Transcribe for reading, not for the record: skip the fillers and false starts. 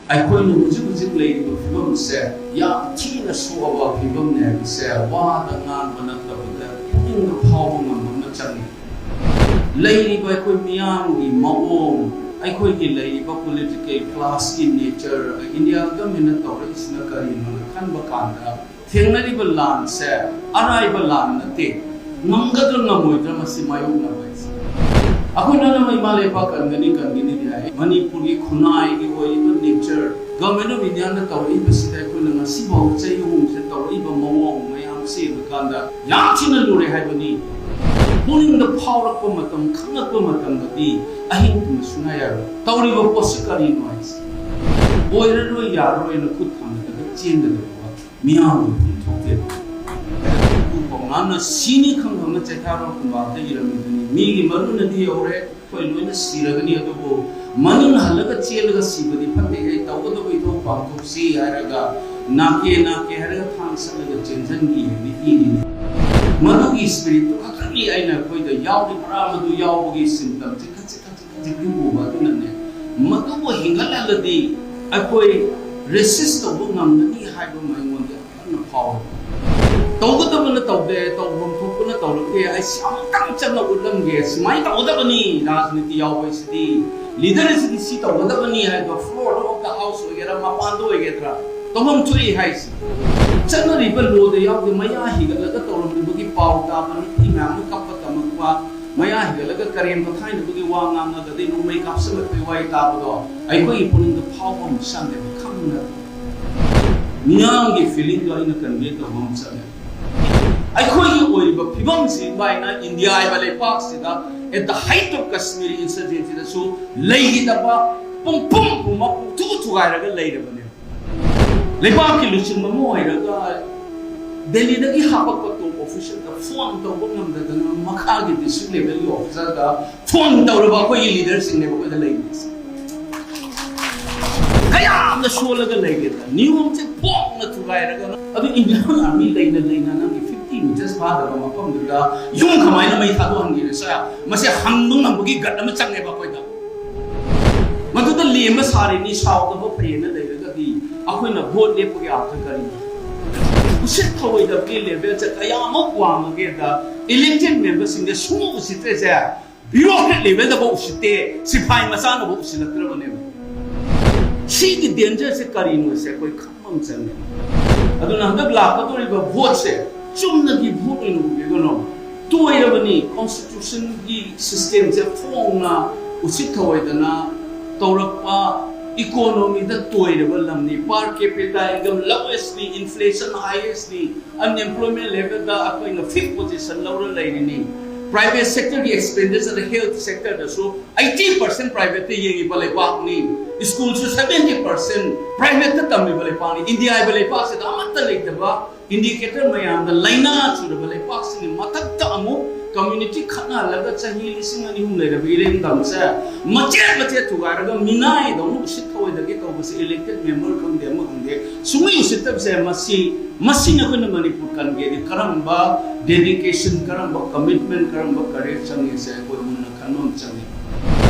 ꯑꯩꯈꯣꯏꯅ ꯍꯧꯖꯤꯛ ꯂꯩꯔꯤꯕ ꯐꯤꯕꯝꯁꯦ ꯌꯥꯝ ꯊꯤꯅ ꯁꯣꯛꯑꯕ ꯐꯤꯕꯝꯅꯦ ꯍꯥꯏꯕꯁꯦ ꯋꯥꯗ ꯉꯥꯡꯕ ꯅꯠꯇꯕꯗ ꯄꯨꯛꯅꯤꯡꯗ ꯐꯥꯎꯕ ꯉꯝꯕ ꯑꯃ ꯆꯪꯉꯤ ꯂꯩꯔꯤꯕ ꯑꯩꯈꯣꯏ ꯃꯤꯌꯥꯝꯒꯤ ꯃꯑꯣꯡ ꯑꯩꯈꯣꯏꯒꯤ ꯂꯩꯔꯤꯕ ꯄꯣꯂꯤꯇꯤꯀꯦꯜ ꯀ꯭ꯂꯥꯁꯀꯤ ꯅꯦꯆꯔ ꯏꯟꯗꯤꯌꯥ ꯒꯚꯔꯟꯃꯦꯟꯠꯅ ꯇꯧꯔꯛꯏꯁꯤꯅ ꯀꯔꯤꯅꯣꯅ ꯈꯟꯕ ꯀꯥꯟꯗ ꯊꯦꯡꯅꯔꯤꯕ ꯂꯥꯟꯁꯦ ꯑꯔꯥꯏꯕ ꯂꯥꯟ ꯅꯠꯇꯦ ꯉꯝꯒꯗ꯭ꯔꯥ ꯉꯝꯃꯣꯏꯗ꯭ꯔꯥ ꯃꯁꯤ ꯃꯥꯌꯣꯛꯅꯕ ꯍꯥꯏꯁꯦ ꯑꯩꯈꯣꯏꯅ ꯏꯃꯥ ꯂꯩꯕꯥꯛ ꯀꯟꯒꯅꯤꯗꯤ ꯍꯥꯏ ꯃꯅꯤꯄꯨꯔꯒꯤ ꯈꯨꯟꯅꯥꯏꯒꯤ ꯑꯣꯏꯔꯤꯕ ꯅꯦꯆꯔ ꯒꯚꯔꯟꯃꯦꯟꯠ ꯑꯣꯐ ꯏꯟꯗꯤꯌꯥꯅ ꯇꯧꯔꯛꯏꯕꯁꯤꯗ ꯑꯩꯈꯣꯏꯅ ꯉꯁꯤꯐꯥꯎ ꯆꯍꯤ 6ꯁꯤꯗ ꯇꯧꯔꯛꯏꯕ ꯃꯑꯣꯡ ꯃꯌꯥꯝꯁꯤ ꯌꯦꯡꯉꯀꯥꯟꯗ ꯌꯥꯝ ꯊꯤꯅ ꯂꯨꯔꯦ ꯍꯥꯏꯕꯅꯤ ꯄꯨꯛꯅꯤꯡꯗ ꯐꯥꯎꯔꯛꯄ ꯃꯇꯝ ꯈꯪꯂꯛꯄ ꯃꯇꯝꯗꯗꯤ ꯑꯍꯤꯡ ꯇꯨꯝꯕ ꯁꯨꯡꯌꯥ ꯌꯥꯔꯣꯏ ꯇꯧꯔꯤꯕ ꯄꯣꯠꯁꯤ ꯀꯔꯤꯅꯣ ꯍꯥꯏꯁꯦ ꯑꯣꯏꯔꯔꯣꯏ ꯌꯥꯔꯣꯏꯅ ꯈꯨꯠ ꯊꯥꯡꯒꯠꯂꯒ ꯆꯦꯟꯒꯗꯕ ꯃꯤꯌꯥꯝꯒꯤ ꯄꯨꯊꯣꯛꯇꯦꯕ ꯉꯥꯡꯅ ꯁꯤꯅꯤ ꯈꯪꯈꯪꯅ ꯆꯩꯊꯥꯔꯣ ꯈꯨꯡꯒꯪꯗ ꯏꯔꯝꯃꯤꯗꯨꯅꯤ ꯃꯤꯒꯤ ꯃꯔꯨꯅꯗꯤ ꯌꯧꯔꯦ ꯑꯩꯈꯣꯏ ꯂꯣꯏꯅ ꯁꯤꯔꯒꯅꯤ ꯑꯗꯨꯕꯨ ꯃꯅꯨꯡ ꯍꯜꯂꯒ ꯆꯦꯜꯂꯒ ꯁꯤꯕꯗꯤ ꯐꯠꯇꯦꯍꯦ ꯇꯧꯒꯗꯕ ꯏꯊꯧ ꯄꯥꯡꯊꯣꯛꯁꯤ ꯍꯥꯏꯔꯒ ꯅꯥꯀꯦ ꯍꯥꯏꯔꯒ ꯊꯥꯡ ꯁꯠꯂꯒ ꯆꯦꯟꯁꯤꯟꯈꯤꯕꯅꯤ ꯏꯔꯤꯅꯤ ꯃꯗꯨꯒꯤ ꯁ꯭ꯄꯤꯔꯤꯠꯇꯨ ꯈꯛꯇꯅꯤ ꯑꯩꯅ ꯑꯩꯈꯣꯏꯗ ꯌꯥꯎꯔꯤꯕ꯭ꯔꯥ ꯃꯗꯨ ꯌꯥꯎꯕꯒꯤ ꯁꯤꯝꯇꯝꯁꯤ ꯈꯖꯤꯛ ꯎꯕ ꯑꯗꯨꯅꯅꯦ ꯃꯗꯨꯕꯨ ꯍꯦꯟꯒꯠꯍꯜꯂꯗꯤ ꯑꯩꯈꯣꯏ ꯔꯦꯁꯤꯁ ꯇꯧꯕ ꯉꯝꯒꯅꯤ ꯍꯥꯏꯕ ꯑꯩꯉꯣꯟꯗ ꯌꯥꯝꯅ ꯐꯥꯎꯋꯦ ꯇꯧꯒꯗꯕꯅ ꯇꯧꯗꯦ ꯇꯧꯐꯝ ꯊꯣꯛꯄꯅ ꯇꯧꯔꯛꯇꯦ ꯑꯩꯁꯤ ꯑꯃꯨꯛꯇꯪ ꯆꯠꯅ ꯎꯠꯂꯝꯒꯦ ꯁꯨꯃꯥꯏꯅ ꯇꯧꯒꯗꯕꯅꯤ ꯔꯥꯖꯅꯤꯇꯤ ꯌꯥꯎꯕꯁꯤꯗꯤ ꯂꯤꯗꯔꯁꯤꯗꯤ ꯁꯤ ꯇꯧꯒꯗꯕꯅꯤ ꯍꯥꯏꯕ ꯐ꯭ꯂꯣꯔ ꯑꯣꯐ ꯗ ꯍꯥꯎꯁ ꯑꯣꯏꯒꯦꯔꯥ ꯃꯄꯥꯟꯗ ꯑꯣꯏꯒꯦꯗ꯭ꯔꯥ ꯇꯧꯐꯝ ꯊꯣꯛꯏ ꯍꯥꯏꯁꯤ ꯆꯠꯅꯔꯤꯕ ꯂꯣꯗ ꯌꯥꯎꯗꯦ ꯃꯌꯥ ꯍꯤꯒꯠꯂꯒ ꯇꯧꯔꯝꯂꯤꯕꯒꯤ ꯄꯥꯎ ꯇꯥꯕ ꯅꯨꯄꯤ ꯃꯌꯥꯝꯅ ꯀꯞꯄ ꯇꯝꯃꯛꯄ ꯃꯌꯥ ꯍꯤꯒꯠꯂꯒ ꯀꯔꯦꯝ ꯀꯊꯥꯏꯅꯕꯒꯤ ꯋꯥ ꯉꯥꯡꯅꯒꯗꯤ ꯅꯣꯡꯃꯩ ꯀꯥꯞꯁꯤꯜꯂꯛꯄꯒꯤ ꯋꯥꯔꯤ ꯇꯥꯕꯗꯣ ꯑꯩꯈꯣꯏꯒꯤ ꯄꯨꯛꯅꯤꯡꯗ ꯐꯥꯎꯕ ꯑꯃ ꯆꯪꯉꯦꯕ ꯈꯪꯅ ꯃꯤꯌꯥꯝꯒꯤ ꯐꯤꯂꯤꯡꯗꯣ ꯑꯩꯅ ꯀꯟꯚꯦ ꯇꯧꯕ ꯑꯃ ꯆꯪꯉꯦ ꯑꯩꯈꯣꯏꯒꯤ ꯑꯣꯏꯔꯤꯕ ꯐꯤꯕꯝꯁꯤ ꯚꯥꯏꯅ ꯏꯟꯗꯤꯌꯥ ꯍꯥꯏꯕ ꯂꯩꯄꯥꯛꯁꯤꯗ ꯑꯦꯠ ꯗ ꯍꯥꯏꯠ ꯑꯣꯐ ꯀश्मीꯔ ꯏꯟꯁꯔꯖꯦꯟꯁꯤꯗꯁꯨ ꯂꯩꯈꯤꯗꯕ ꯄꯨꯡꯄꯨꯝ ꯊꯨꯒꯥꯏꯔꯒ ꯂꯩꯔꯕꯅꯦ ꯂꯩꯄꯥꯛꯀꯤ ꯂꯨꯆꯤꯡꯕ ꯑꯃ ꯑꯣꯏꯔꯒ ꯗꯦꯜꯂꯤꯗꯒꯤ ꯍꯥꯄꯛꯄ ꯇꯣꯞ ꯑꯣꯐꯤꯁꯔꯗ ꯐꯣꯟ ꯇꯧꯕ ꯉꯝꯗꯗꯅ ꯃꯈꯥꯒꯤ ꯗꯤꯁꯇ꯭ꯔꯤꯛ ꯂꯦꯚꯦꯜꯒꯤ ꯑꯣꯐꯤꯁꯔꯗ ꯐꯣꯟ ꯇꯧꯔꯕ ꯑꯩꯈꯣꯏꯒꯤ ꯂꯤꯗꯔꯁꯤꯡꯅꯦꯕ ꯑꯩꯈꯣꯏꯗ ꯂꯩꯔꯤꯁꯦ ꯀꯌꯥꯝꯅ ꯁꯣꯜꯂꯒ ꯂꯩꯒꯦꯗ ꯅꯤꯌꯣꯝꯁꯦ ꯄꯣꯛꯅ ꯊꯨꯒꯥꯏꯔꯒ ꯑꯗꯨ ꯏꯟꯗꯤꯌꯥꯟ ꯑꯥꯔꯃꯤ ꯂꯩꯅ ꯅꯪꯒꯤ 50 ꯃꯤꯇꯔꯁ ꯐꯥꯗꯕ ꯃꯐꯝꯗꯨꯗ ꯌꯨꯝ ꯀꯃꯥꯏꯅ ꯃꯩ ꯊꯥꯗꯣꯛꯍꯟꯒꯦꯅ ꯃꯁꯤ ꯍꯪꯕ ꯉꯝꯕꯒꯤ ꯒꯠ ꯑꯃ ꯆꯪꯉꯦꯕ ꯑꯩꯈꯣꯏꯗ ꯃꯗꯨꯗ ꯂꯦꯝꯕ ꯁꯥꯔꯤꯅꯤ ꯁꯥꯎꯗꯕ ꯐꯩꯌꯦꯅ ꯂꯩꯔꯒꯗꯤ ꯑꯩꯈꯣꯏꯅ ꯚꯣꯠ ꯂꯦꯞꯄꯒꯤ ꯑꯥꯔꯊ ꯀꯔꯤꯅꯣ उसित थवैदबगी लेवल से कयामक वांगेदा इलेक्टेड मेंबर्स सुमु उसिते से ब्यूरोक्रेट लेवल दा उसिते सिपाही मसाना बो उसिलत्रबने सी की डेंजर से करिनो से कोई खमम चने अदुना हंदक लाकदोरिबा वोट से चुमनगी वोट इन उगेगनो तोयरबनी कॉन्स्टिट्यूशन की सिस्टम से फोंगना उसित थवैदना तौरपा इकोनॉमी द तोयरबा लमनी per capita income lowestly inflation highestly unemployment level दा अकोइना 5th पोजीशन लौर लैरिनी प्राइवेट सेक्टर की एक्सपेंडिचर हेल्थ सेक्टर दसो 80% प्राइवेट ते येगी बले पाकनी स्कूल से 70% प्राइवेट ते तमली बले पानी इंडिया बले पाक से अमत लेतबा इंडिकेटर मयाम द लाइना चुर बले पाक से मथक त अमु कम्युनिटी खना लगा चाहिए लिसिंग अनि हुम लेर बिरेन दमसे मचे थुगारगा मिनाय दमु उसित थवैदगे तौबसे इलेक्टेड मेंबर खंदे म खंदे सुमि उसितब से मसी न कोन Manipur कनगे Karamba dedication Karamba commitment Karamba correct संगे से कोई मुन खनम चंगे